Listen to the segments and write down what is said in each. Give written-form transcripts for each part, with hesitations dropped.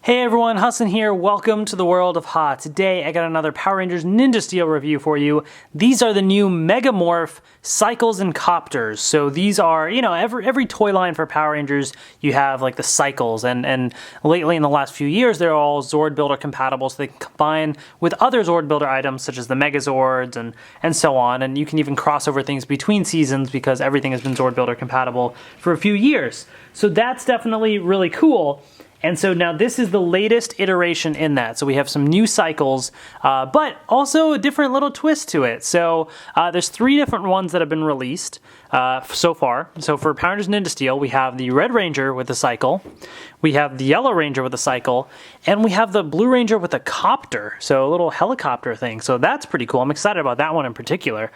Hey everyone, Hassan here. Welcome to the world of Ha. Today I got another Power Rangers Ninja Steel review for you. These are the new Mega Morph cycles and copters. So these are, you know, every toy line for Power Rangers, you have like the cycles, and lately in the last few years they're all Zord Builder compatible, so they can combine with other Zord Builder items such as the Megazords and so on, and you can even cross over things between seasons because everything has been Zord Builder compatible for a few years. So that's definitely really cool. And so now this is the latest iteration in that. So we have some new cycles, but also a different little twist to it. So there's 3 different ones that have been released so far. So for Power Rangers Ninja Steel, we have the Red Ranger with a cycle, we have the Yellow Ranger with a cycle, and we have the Blue Ranger with a copter, so a little helicopter thing. So that's pretty cool. I'm excited about that one in particular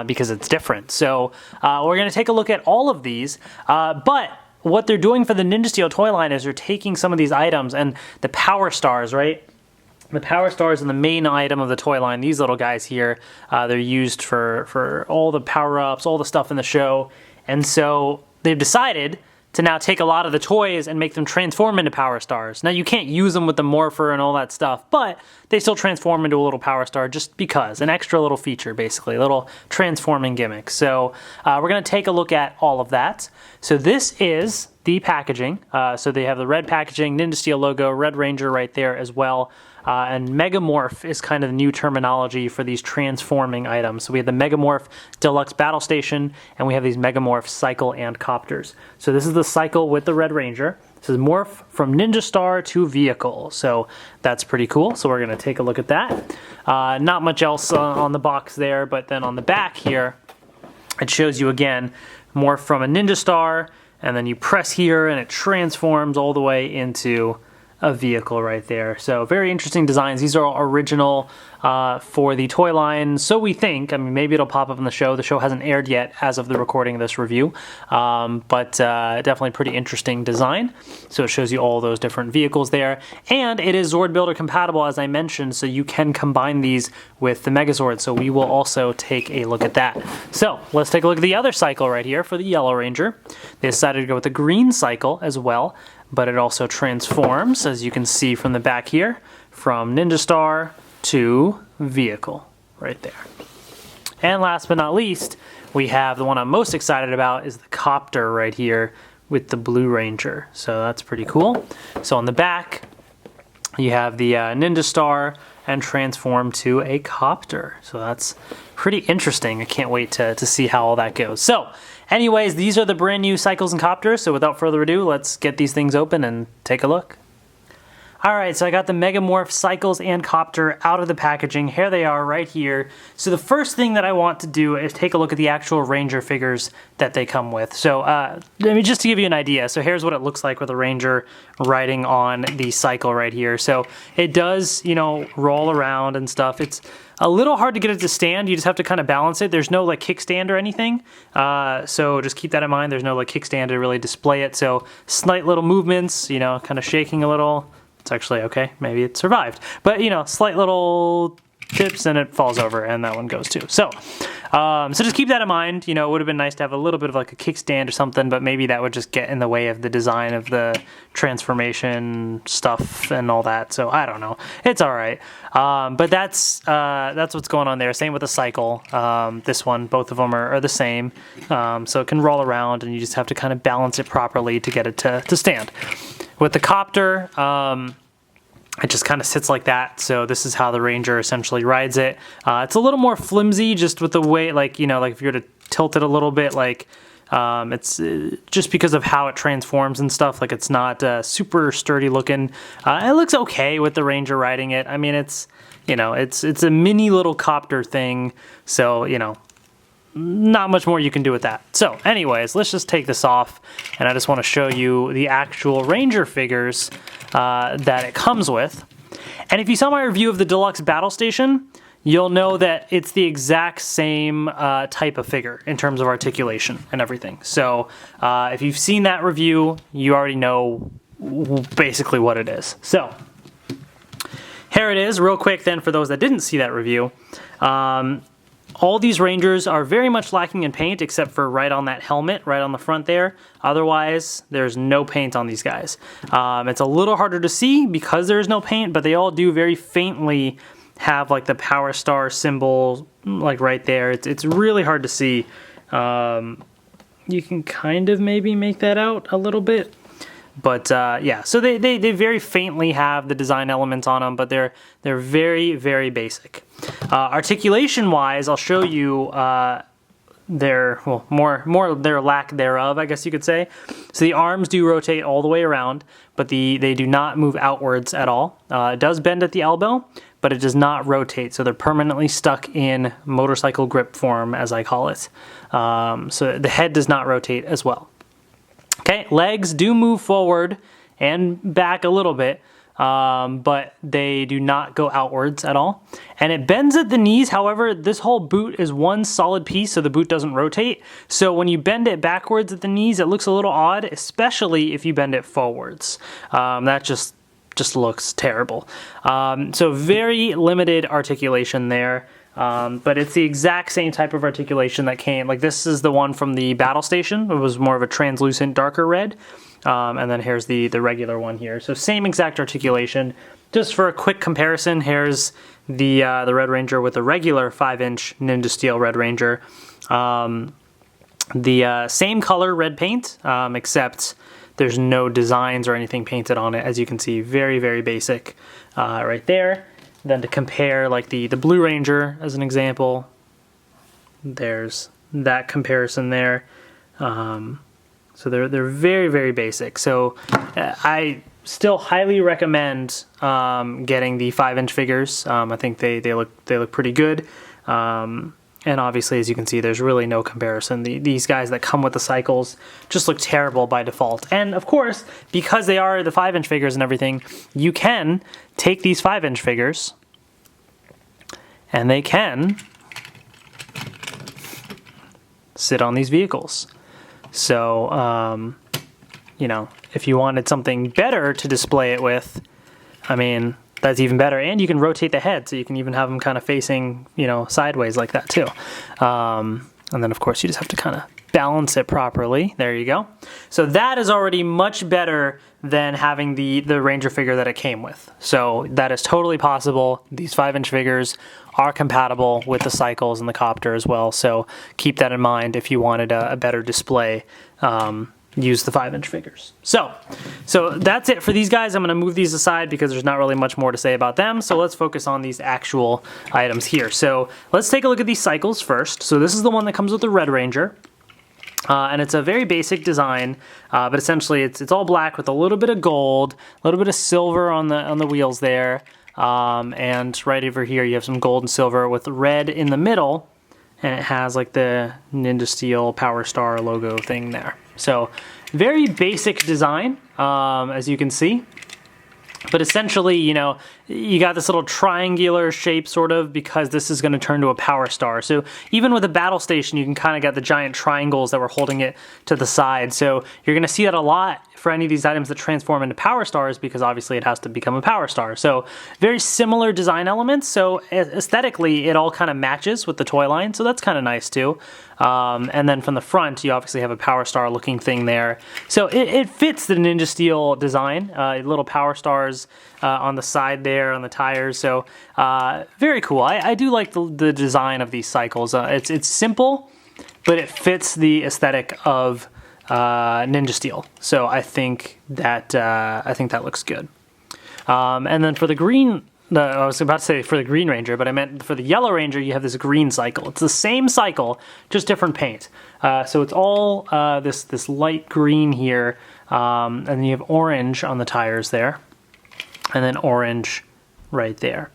because it's different. So we're going to take a look at all of these, but what they're doing for the Ninja Steel toy line is they're taking some of these items and the Power Stars, right? The Power Stars are the main item of the toy line. These little guys here, they're used for all the power-ups, all the stuff in the show. And so they've decided to now take a lot of the toys and make them transform into Power Stars. Now you can't use them with the Morpher and all that stuff, but they still transform into a little Power Star just because. An extra little feature, basically, a little transforming gimmick. So we're going to take a look at all of that. So this is the packaging. So they have the red packaging, Ninja Steel logo, Red Ranger right there as well. And Mega Morph is kind of the new terminology for these transforming items. So we have the Mega Morph Deluxe Battle Station, and we have these Mega Morph Cycle and Copters. So this is the cycle with the Red Ranger. This is Morph from Ninja Star to Vehicle. So that's pretty cool. So we're going to take a look at that. Not much else on the box there, but then on the back here, it shows you again, Morph from a Ninja Star, and then you press here and it transforms all the way into a vehicle right there. So very interesting designs. These are all original for the toy line, so we think. I mean, maybe it'll pop up in the show. The show hasn't aired yet as of the recording of this review, but definitely pretty interesting design. So it shows you all those different vehicles there, and it is Zord Builder compatible, as I mentioned, so you can combine these with the Megazord. So we will also take a look at that. So let's take a look at the other cycle right here for the Yellow Ranger. They decided to go with the green cycle as well, but it also transforms, as you can see from the back here, from Ninja Star to Vehicle right there. And last but not least, we have the one I'm most excited about is the Copter right here with the Blue Ranger. So that's pretty cool. So on the back, you have the Ninja Star and transform to a Copter. So that's pretty interesting. I can't wait to see how all that goes. So anyways, these are the brand new cycles and copters, so without further ado, let's get these things open and take a look. Alright, so I got the Mega Morph cycles and copter out of the packaging. Here they are right here. So the first thing that I want to do is take a look at the actual Ranger figures that they come with. So just to give you an idea, so here's what it looks like with a Ranger riding on the cycle right here. So it does, you know, roll around and stuff. It's a little hard to get it to stand. You just have to kind of balance it. There's no like kickstand or anything. So just keep that in mind. There's no like kickstand to really display it. So slight little movements, you know, kind of shaking a little. It's actually okay. Maybe it survived. But, you know, slight little tips and it falls over, and that one goes too. So just keep that in mind. You know, it would have been nice to have a little bit of like a kickstand or something, but maybe that would just get in the way of the design of the transformation stuff and all that. So I don't know. It's all right. But that's what's going on there. Same with the cycle. This one, both of them are the same. So it can roll around, and you just have to kind of balance it properly to get it to stand. With the Copter, it just kind of sits like that. So this is how the Ranger essentially rides it. It's a little more flimsy just with the way, like, you know, like if you were to tilt it a little bit, like it's just because of how it transforms and stuff. Like it's not super sturdy looking. It looks okay with the Ranger riding it. I mean, it's, you know, it's a mini little Copter thing. So, you know, not much more you can do with that. So anyways, let's just take this off, and I just want to show you the actual Ranger figures that it comes with. And if you saw my review of the Deluxe Battle Station, you'll know that it's the exact same type of figure in terms of articulation and everything. So if you've seen that review, you already know basically what it is. So here it is, real quick then, for those that didn't see that review. all these Rangers are very much lacking in paint, except for right on that helmet, right on the front there. Otherwise, there's no paint on these guys. It's a little harder to see because there's no paint, but they all do very faintly have like the Power Star symbol like right there. It's really hard to see. You can kind of maybe make that out a little bit. But yeah, so they very faintly have the design elements on them, but they're very, very basic. Articulation-wise, I'll show you their, well, more their lack thereof, I guess you could say. So the arms do rotate all the way around, but they do not move outwards at all. It does bend at the elbow, but it does not rotate, so they're permanently stuck in motorcycle grip form, as I call it. So the head does not rotate as well. Okay, legs do move forward and back a little bit, but they do not go outwards at all. And it bends at the knees. However, this whole boot is one solid piece, so the boot doesn't rotate. So when you bend it backwards at the knees, it looks a little odd, especially if you bend it forwards. That just looks terrible. So very limited articulation there. But it's the exact same type of articulation that came, like this is the one from the battle station. It was more of a translucent, darker red. And then here's the regular one here. So same exact articulation. Just for a quick comparison, here's the Red Ranger with the regular 5-inch Ninja Steel Red Ranger. The same color red paint, except there's no designs or anything painted on it. As you can see, very, very basic right there. Then to compare like the Blue Ranger as an example, there's that comparison there. So they're very, very basic. So I still highly recommend getting the 5-inch figures. I think they look pretty good. And obviously, as you can see, there's really no comparison. These guys that come with the cycles just look terrible by default. And of course, because they are the 5-inch figures and everything, you can take these 5-inch figures and they can sit on these vehicles. So, you know, if you wanted something better to display it with, I mean, that's even better. And you can rotate the head, so you can even have them kind of facing, you know, sideways like that too. And then of course you just have to kind of balance it properly. There you go. So that is already much better than having the Ranger figure that it came with. So that is totally possible. These 5-inch figures are compatible with the cycles and the Copter as well. So keep that in mind if you wanted a better display. Use the 5-inch figures. So that's it for these guys. I'm going to move these aside because there's not really much more to say about them. So let's focus on these actual items here. So let's take a look at these cycles first. So this is the one that comes with the Red Ranger. And it's a very basic design, but essentially it's all black with a little bit of gold, a little bit of silver on the wheels there. And right over here you have some gold and silver with red in the middle. And it has like the Ninja Steel Power Star logo thing there. So very basic design, as you can see. But essentially, you know, you got this little triangular shape sort of because this is going to turn to a Power Star. So even with a battle station, you can kind of get the giant triangles that were holding it to the side. So you're going to see that a lot for any of these items that transform into Power Stars because obviously it has to become a Power Star. So very similar design elements. So aesthetically, it all kind of matches with the Toyline. So that's kind of nice too. And then from the front, you obviously have a Power Star looking thing there. So it fits the Ninja Steel design, little Power Stars on the side there on the tires. So very cool. I do like the design of these cycles. It's simple, but it fits the aesthetic of Ninja Steel. So I think that looks good. And then for the green, I was about to say for the Green Ranger, but I meant for the Yellow Ranger, you have this green cycle. It's the same cycle, just different paint. So it's all this light green here, and then you have orange on the tires there, and then orange right there.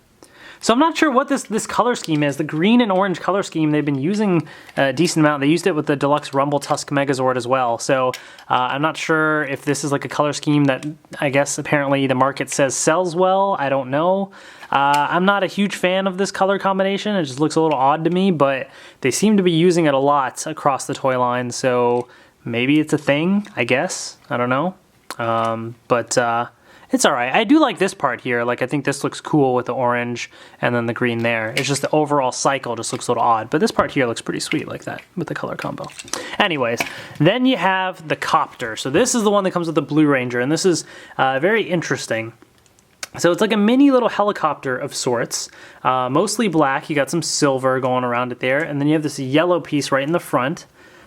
So I'm not sure what this color scheme is. The green and orange color scheme, they've been using a decent amount. They used it with the Deluxe Rumble Tusk Megazord as well. So I'm not sure if this is like a color scheme that I guess apparently the market says sells well. I don't know. I'm not a huge fan of this color combination. It just looks a little odd to me, but they seem to be using it a lot across the toy line. So maybe it's a thing, I guess. I don't know. But It's all right. I do like this part here. Like, I think this looks cool with the orange and then the green there. It's just the overall cycle just looks a little odd, but this part here looks pretty sweet like that with the color combo. Anyways, then you have the Copter. So this is the one that comes with the Blue Ranger, and this is very interesting. So it's like a mini little helicopter of sorts, mostly black. You got some silver going around it there, and then you have this yellow piece right in the front.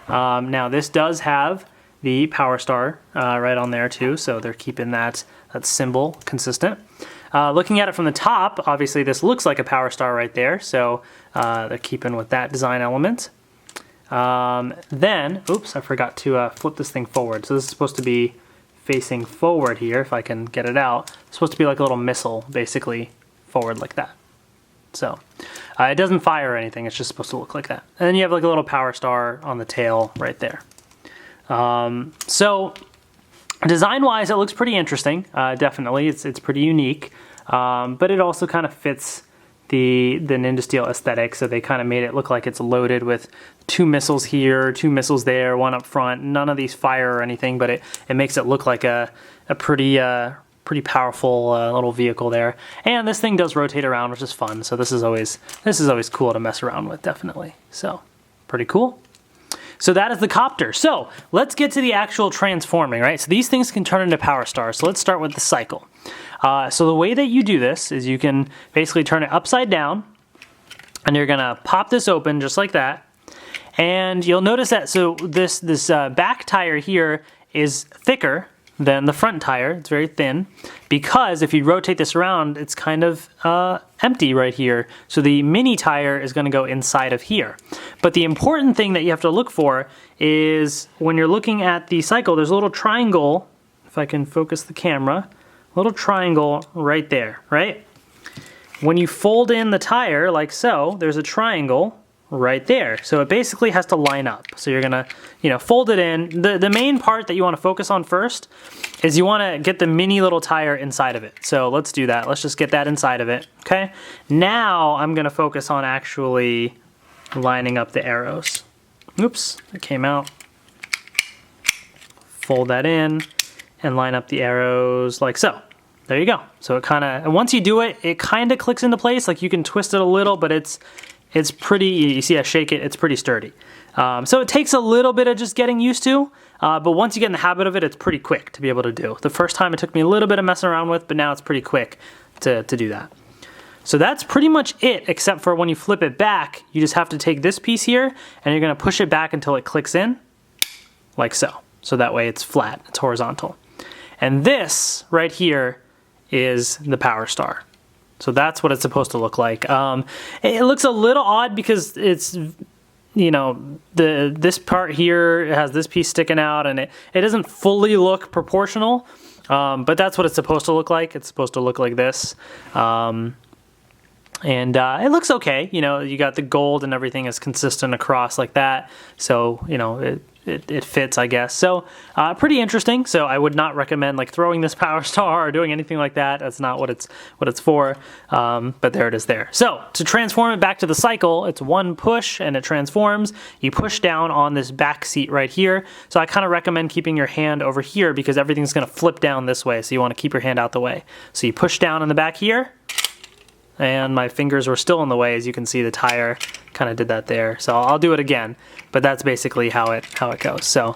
Now this does have the Power Star right on there too, so they're keeping that symbol consistent. Looking at it from the top, obviously this looks like a Power Star right there, so they're keeping with that design element. Then, oops, I forgot to flip this thing forward. So this is supposed to be facing forward here, if I can get it out. It's supposed to be like a little missile, basically, forward like that. So, it doesn't fire or anything, it's just supposed to look like that. And then you have like a little Power Star on the tail right there. So, design-wise, it looks pretty interesting, definitely. It's pretty unique, but it also kind of fits the Ninja Steel aesthetic, so they kind of made it look like it's loaded with 2 missiles here, 2 missiles there, 1 up front. None of these fire or anything, but it makes it look like a pretty powerful little vehicle there. And this thing does rotate around, which is fun. So this is always cool to mess around with, definitely. So pretty cool. So that is the Copter. So let's get to the actual transforming, right? So these things can turn into Power Stars. So let's start with the cycle. So the way that you do this is you can basically turn it upside down, and you're gonna pop this open just like that. And you'll notice that, so this back tire here is thicker than the front tire. It's very thin, because if you rotate this around, it's kind of empty right here. So the mini tire is gonna go inside of here. But the important thing that you have to look for is when you're looking at the cycle, there's a little triangle, if I can focus the camera, a little triangle right there, right? When you fold in the tire like so, there's a triangle right there. So it basically has to line up. So you're gonna, fold it in. The main part that you wanna focus on first is you wanna get the mini little tire inside of it. So let's do that. Let's just get that inside of it, okay? Now I'm gonna focus on actually lining up the arrows. Oops, it came out. Fold that in and line up the arrows like so. There you go. So it and once you do it, it kind of clicks into place. Like you can twist it a little, but it's pretty, you see I shake it, it's pretty sturdy. So it takes a little bit of just getting used to, but once you get in the habit of it, it's pretty quick to be able to do. The first time it took me a little bit of messing around with, but now it's pretty quick to do that. So that's pretty much it, except for when you flip it back, you just have to take this piece here, and you're gonna push it back until it clicks in, like so. So that way it's flat, it's horizontal. And this right here is the Power Star. So that's what it's supposed to look like. It looks a little odd because it's, this part here has this piece sticking out, and it doesn't fully look proportional, but that's what it's supposed to look like. It's supposed to look like this. And it looks okay. You got the gold and everything is consistent across like that. So, it fits, I guess. So pretty interesting. So I would not recommend like throwing this Power Star or doing anything like that. That's not what it's for. But there it is there. So to transform it back to the cycle, it's one push and it transforms. You push down on this back seat right here. So I kind of recommend keeping your hand over here because everything's going to flip down this way. So you want to keep your hand out the way. So you push down in the back here. And my fingers were still in the way, as you can see the tire kind of did that there. So I'll do it again, but that's basically how it goes. So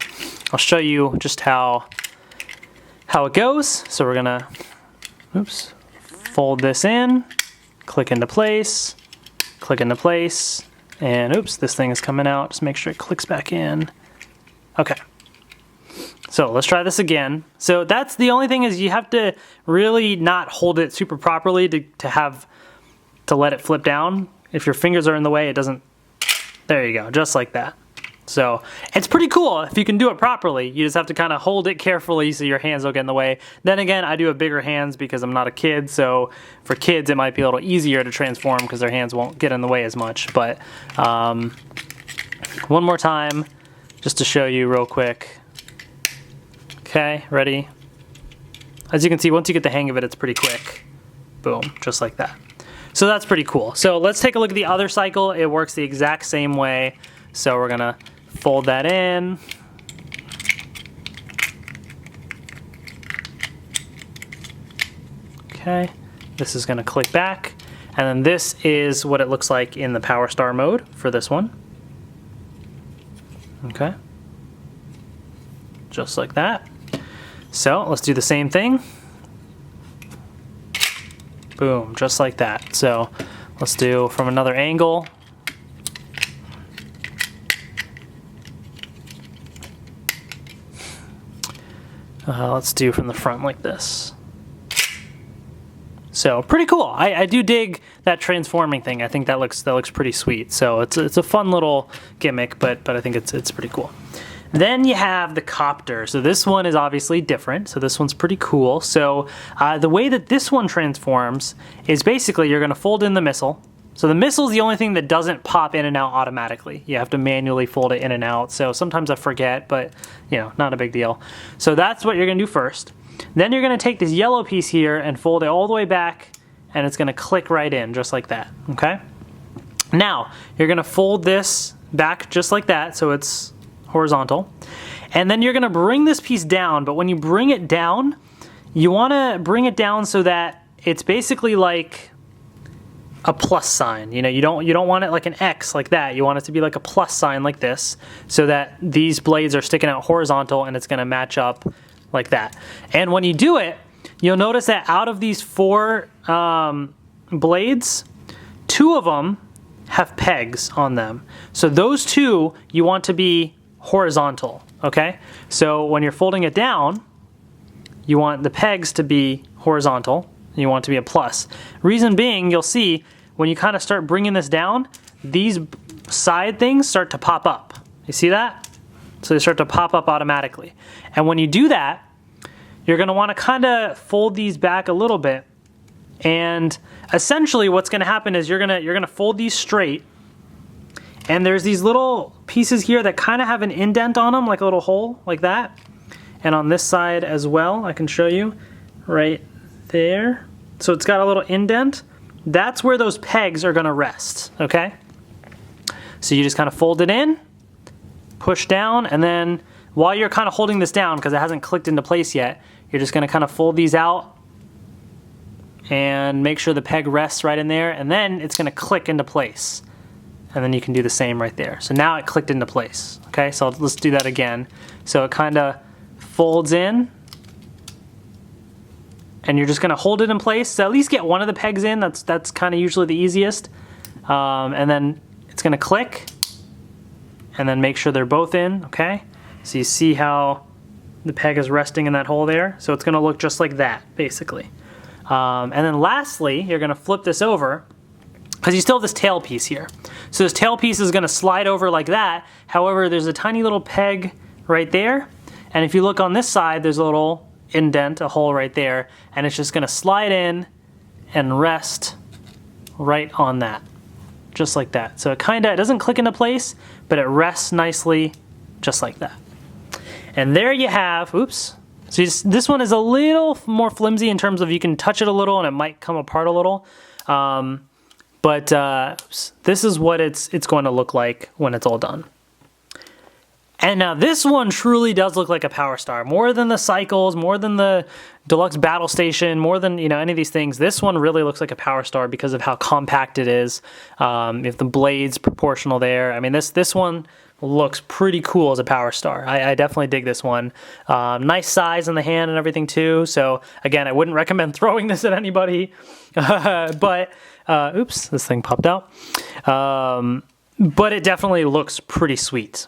I'll show you just how it goes. So we're gonna, fold this in, click into place, and this thing is coming out. Just make sure it clicks back in. Okay. So let's try this again. So that's the only thing is you have to really not hold it super properly to let it flip down. If your fingers are in the way, it doesn't, there you go, just like that. So it's pretty cool if you can do it properly. You just have to kind of hold it carefully so your hands don't get in the way. Then again, I do have bigger hands because I'm not a kid, so for kids it might be a little easier to transform because their hands won't get in the way as much. But one more time, just to show you real quick. Okay, ready? As you can see, once you get the hang of it, it's pretty quick. Boom, just like that. So that's pretty cool. So let's take a look at the other cycle. It works the exact same way. So we're gonna fold that in. Okay, this is gonna click back. And then this is what it looks like in the Power Star mode for this one. Okay, just like that. So let's do the same thing. Boom, just like that. So let's do from another angle. Let's do from the front like this. So pretty cool. I do dig that transforming thing. I think that looks pretty sweet. So it's a fun little gimmick, but I think it's pretty cool. Then you have the Copter. So this one is obviously different. So this one's pretty cool. So the way that this one transforms is basically you're going to fold in the missile. So the missile is the only thing that doesn't pop in and out automatically. You have to manually fold it in and out. So sometimes I forget, but you know, not a big deal. So that's what you're going to do first. Then you're going to take this yellow piece here and fold it all the way back, and it's going to click right in just like that. Okay. Now you're going to fold this back just like that, so it's horizontal. And then you're going to bring this piece down, but when you bring it down, you want to bring it down so that it's basically like a plus sign. You know, you don't want it like an X like that. You want it to be like a plus sign like this, so that these blades are sticking out horizontal and it's going to match up like that. And when you do it, you'll notice that out of these 4 blades, 2 of them have pegs on them. So those 2 you want to be horizontal, okay? So when you're folding it down, you want the pegs to be horizontal. You want it to be a plus. Reason being, you'll see when you kind of start bringing this down, these side things start to pop up. You see that? So they start to pop up automatically. And when you do that, you're going to want to kind of fold these back a little bit. And essentially what's going to happen is you're going to fold these straight. And there's these little pieces here that kind of have an indent on them, like a little hole like that. And on this side as well, I can show you right there. So it's got a little indent. That's where those pegs are going to rest, okay? So you just kind of fold it in, push down, and then while you're kind of holding this down, because it hasn't clicked into place yet, you're just going to kind of fold these out and make sure the peg rests right in there, and then it's going to click into place. And then you can do the same right there. So now it clicked into place, okay? So let's do that again. So it kind of folds in, and you're just going to hold it in place. So at least get one of the pegs in. That's kind of usually the easiest. And then it's going to click, and then make sure they're both in, okay? So you see how the peg is resting in that hole there? So it's going to look just like that, basically. And then lastly, you're going to flip this over, because you still have this tail piece here. So this tail piece is going to slide over like that. However, there's a tiny little peg right there. And if you look on this side, there's a little indent, a hole right there, and it's just going to slide in and rest right on that, just like that. So it doesn't click into place, but it rests nicely just like that. And there you have, oops, so this one is a little more flimsy in terms of you can touch it a little and it might come apart a little, but this is what it's going to look like when it's all done. And now this one truly does look like a Power Star. More than the Cycles, more than the Deluxe Battle Station, more than any of these things. This one really looks like a Power Star because of how compact it is. If the blade's proportional there. I mean, this one looks pretty cool as a Power Star. I definitely dig this one. Nice size in the hand and everything too. So again, I wouldn't recommend throwing this at anybody. But, oops, this thing popped out. But it definitely looks pretty sweet.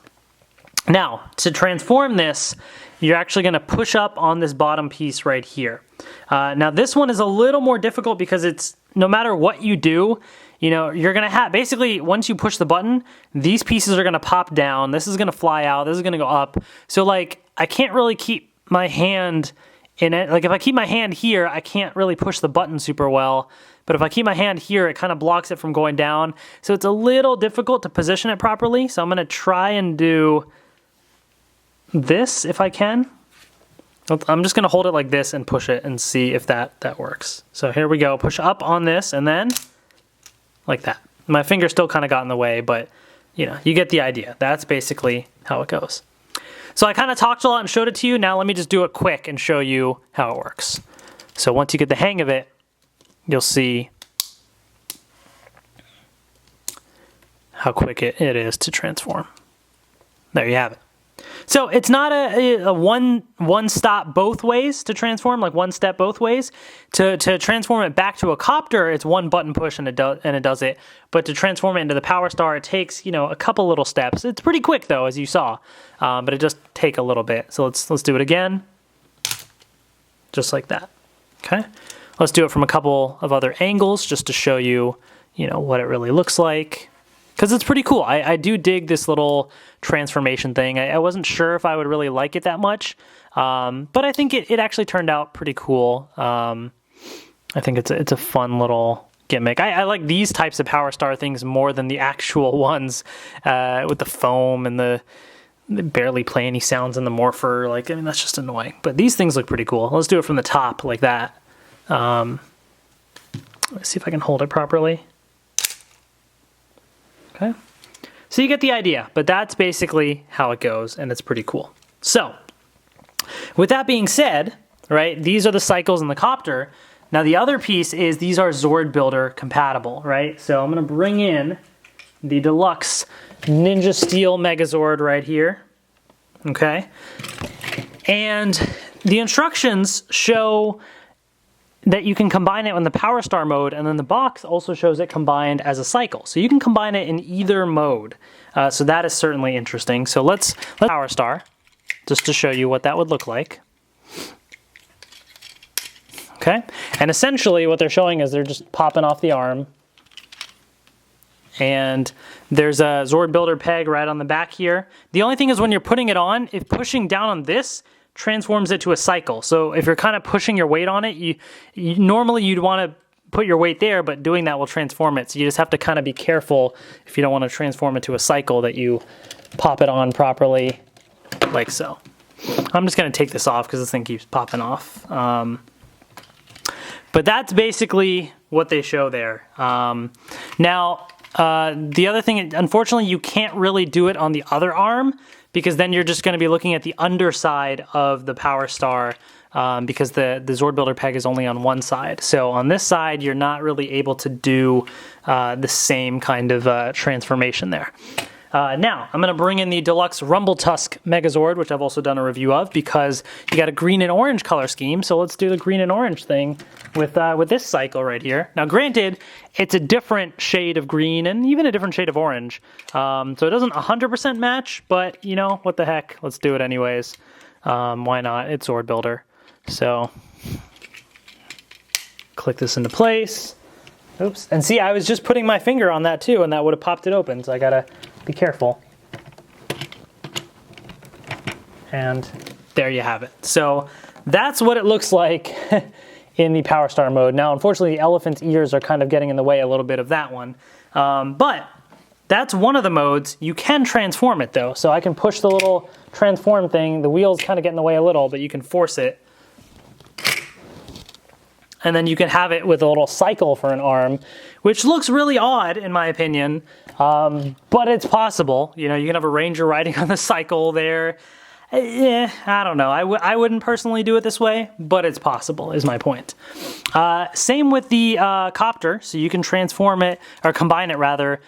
Now, to transform this, you're actually going to push up on this bottom piece right here. Now, this one is a little more difficult because it's, no matter what you do, you're going to have, basically, once you push the button, these pieces are going to pop down. This is going to fly out. This is going to go up. So, like, I can't really keep my hand in it. Like, if I keep my hand here, I can't really push the button super well. But if I keep my hand here, it kind of blocks it from going down. So it's a little difficult to position it properly. So I'm going to try and do this if I can. I'm just going to hold it like this and push it and see if that works. So here we go. Push up on this and then like that. My finger still kind of got in the way, but you get the idea. That's basically how it goes. So I kind of talked a lot and showed it to you. Now let me just do it quick and show you how it works. So once you get the hang of it, you'll see how quick it is to transform. There you have it. So it's not a one stop both ways to transform, like one step both ways. To transform it back to a copter, it's one button push and it does it. But to transform it into the Power Star, it takes, you know, a couple little steps. It's pretty quick though, as you saw, but it just take a little bit. So let's do it again, just like that. Okay, let's do it from a couple of other angles just to show you, you know, what it really looks like. Because it's pretty cool. I do dig this little transformation thing. I wasn't sure if I would really like it that much, but I think it actually turned out pretty cool. I think it's a fun little gimmick. I like these types of Power Star things more than the actual ones with the foam and they barely play any sounds in the morpher. Like, I mean, that's just annoying. But these things look pretty cool. Let's do it from the top like that. Let's see if I can hold it properly. Okay, so you get the idea, but that's basically how it goes, and it's pretty cool. So, with that being said, right, these are the cycles in the Copter. Now, the other piece is these are Zord Builder compatible, right? So I'm going to bring in the Deluxe Ninja Steel Megazord right here, okay? And the instructions show that you can combine it in the Power Star mode, and then the box also shows it combined as a cycle. So you can combine it in either mode. So that is certainly interesting. So let's Power Star, just to show you what that would look like. Okay, and essentially what they're showing is they're just popping off the arm. And there's a Zord Builder peg right on the back here. The only thing is when you're putting it on, if pushing down on this, transforms it to a cycle. So if you're kind of pushing your weight on it, you normally you'd want to put your weight there, but doing that will transform it. So you just have to kind of be careful if you don't want to transform it to a cycle that you pop it on properly, like so. I'm just going to take this off because this thing keeps popping off. But that's basically what they show there. Now, the other thing, unfortunately, you can't really do it on the other arm, because then you're just going to be looking at the underside of the Power Star, because the Zord Builder peg is only on one side. So on this side, you're not really able to do the same kind of transformation there. Now, I'm going to bring in the Deluxe Tusk Megazord, which I've also done a review of, because you got a green and orange color scheme. So let's do the green and orange thing with this cycle right here. Now, granted, it's a different shade of green and even a different shade of orange. So it doesn't 100% match, but you know, what the heck? Let's do it anyways. Why not? It's Zord Builder. So click this into place. Oops. And see, I was just putting my finger on that too, and that would have popped it open. So I gotta be careful. And there you have it. So that's what it looks like in the Power Star mode. Now, unfortunately, the elephant's ears are kind of getting in the way a little bit of that one. But that's one of the modes. You can transform it though. So I can push the little transform thing. The wheels kind of get in the way a little, but you can force it. And then you can have it with a little cycle for an arm, which looks really odd in my opinion, but it's possible. You know, you can have a ranger riding on the cycle there. I don't know. I wouldn't personally do it this way, but it's possible is my point. Same with the Copter, so you can transform it, or combine it rather,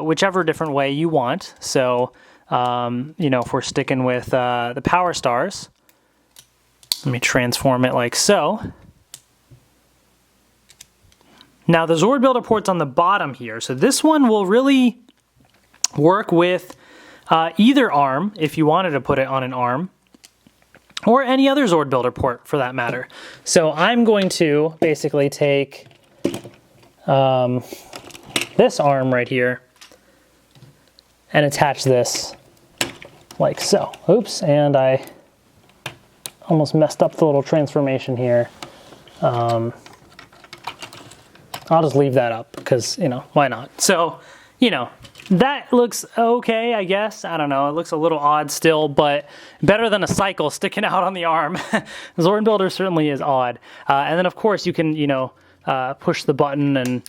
whichever different way you want. So, you know, if we're sticking with the Power Stars, let me transform it like so. Now the Zord Builder port's on the bottom here, so this one will really work with either arm if you wanted to put it on an arm, or any other Zord Builder port for that matter. So I'm going to basically take this arm right here and attach this like so. Oops, and I almost messed up the little transformation here. I'll just leave that up because, you know, why not? So, you know, that looks okay, I guess. I don't know. It looks a little odd still, but better than a cycle sticking out on the arm. Zord Builder certainly is odd. And then, of course, you can, you know, push the button and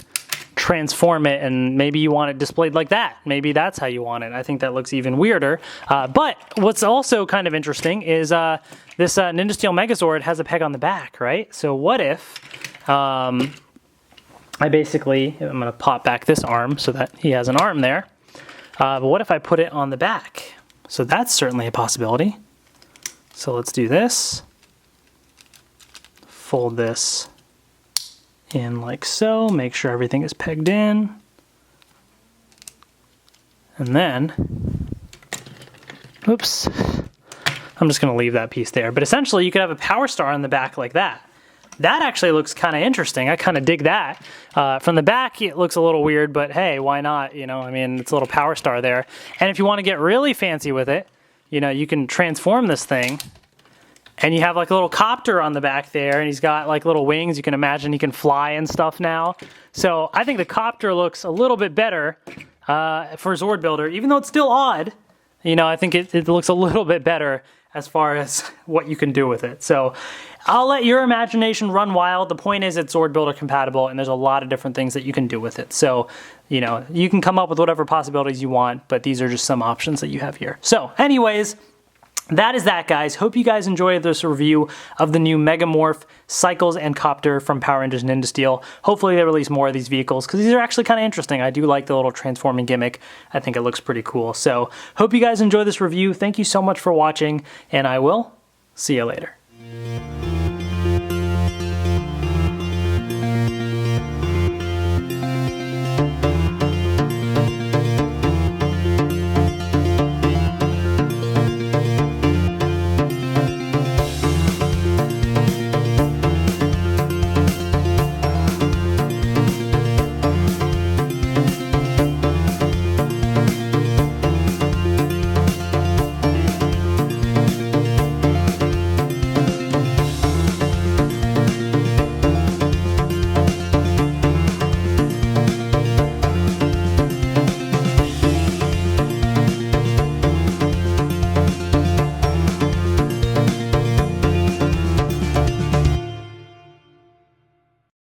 transform it, and maybe you want it displayed like that. Maybe that's how you want it. I think that looks even weirder. But what's also kind of interesting is this Ninja Steel Megazord has a peg on the back, right? So what if I'm going to pop back this arm so that he has an arm there. But what if I put it on the back? So that's certainly a possibility. So let's do this. Fold this in like so, make sure everything is pegged in. And then, oops, I'm just gonna leave that piece there. But essentially you could have a power star on the back like that. That actually looks kind of interesting. I kind of dig that. From the back, it looks a little weird, but hey, why not? You know, I mean, it's a little power star there. And if you want to get really fancy with it, you know, you can transform this thing and you have like a little copter on the back there, and he's got like little wings. You can imagine he can fly and stuff now. So I think the copter looks a little bit better for Zord Builder, even though it's still odd. You know, I think it looks a little bit better as far as what you can do with it. So I'll let your imagination run wild. The point is it's Zord Builder compatible, and there's a lot of different things that you can do with it. So, you know, you can come up with whatever possibilities you want, but these are just some options that you have here. So anyways, that is that, guys. Hope you guys enjoyed this review of the new Mega Morph, Cycles, and Copter from Power Rangers Ninja Steel. Hopefully they release more of these vehicles, because these are actually kind of interesting. I do like the little transforming gimmick. I think it looks pretty cool. So hope you guys enjoy this review. Thank you so much for watching, and I will see you later.